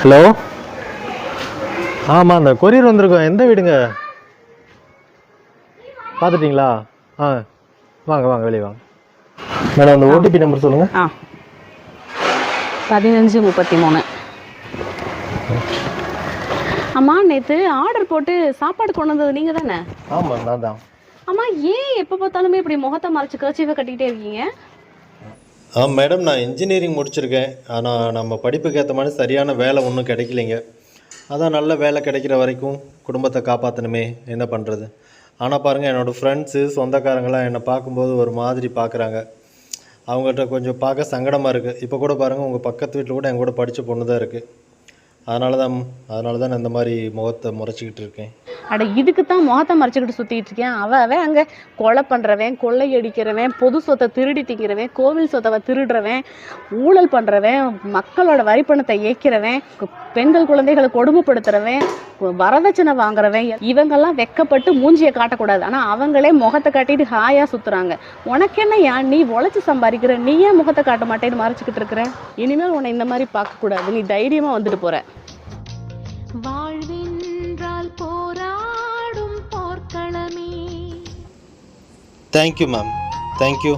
Hello. ஆமாம், அந்த courier வந்திருக்கோம். எந்த வீடுங்க? பார்த்துட்டிங்களா? ஆ, வாங்க வாங்க, வெளியே வாங்க. மேடம், அந்த ஓடிபி நம்பர் சொல்லுங்கள். 1533. அம்மா, நேற்று ஆர்டர் போட்டு சாப்பாடு கொண்டு வந்தது நீங்கள் தானே? ஆமாம், நான் தான். அம்மா, ஏன் எப்போ பார்த்தாலுமே இப்படி முகத்தை மறைச்சு கர்ச்சீஃபை கட்டிக்கிட்டே இருக்கீங்க? மேடம், நான் இன்ஜினியரிங் முடிச்சிருக்கேன். ஆனால் நம்ம படிப்புக்கு ஏற்ற மாதிரி சரியான வேலை ஒன்றும் கிடைக்கலைங்க. அதான் நல்ல வேலை கிடைக்கிற வரைக்கும் குடும்பத்தை காப்பாற்றணுமே, என்ன பண்ணுறது. ஆனால் பாருங்கள், என்னோடய ஃப்ரெண்ட்ஸு சொந்தக்காரங்களாம் என்னை பார்க்கும்போது ஒரு மாதிரி பார்க்குறாங்க. அவங்கள்ட்ட கொஞ்சம் பார்க்க சங்கடமாக இருக்குது. இப்போ கூட பாருங்கள், உங்கள் பக்கத்து வீட்டில் கூட என் கூட படித்த பொண்ணு தான் இருக்குது. அதனால தான் நான் இந்த மாதிரி முகத்தை முறைச்சிக்கிட்டு இருக்கேன். அட, இதுக்கு தான் முகத்தை மறைச்சிக்கிட்டு சுற்றிக்கிட்டு இருக்கேன். அவன் அங்கே கொலை பண்ணுறவன், கொள்ளையடிக்கிறவன், பொது சொத்தை திருடி திங்கிறவன், கோவில் சொத்தை திருடுறவன், ஊழல் பண்ணுறவன், மக்களோட வரிப்பணத்தை ஏற்கிறவன், பெண்கள் குழந்தைகளை கொடுமைப்படுத்துறவன், வரதட்சணை வாங்குறவன், இவங்கெல்லாம் வெக்கப்பட்டு மூஞ்சியை காட்டக்கூடாது. ஆனால் அவங்களே முகத்தை காட்டிட்டு ஹாயாக சுற்றுறாங்க. உனக்கு என்ன, ஏன் நீ உழைச்சி சம்பாதிக்கிற, நீ ஏன் முகத்தை காட்ட மாட்டேன்னு மறைச்சிக்கிட்டு இருக்கிற? இனிமேல் உன்னை இந்த மாதிரி பார்க்கக்கூடாது. நீ தைரியமாக வந்துட்டு போகிற. வாழ்வென்றால் போராடும் போர்க்களமே. Thank you ma'am, thank you.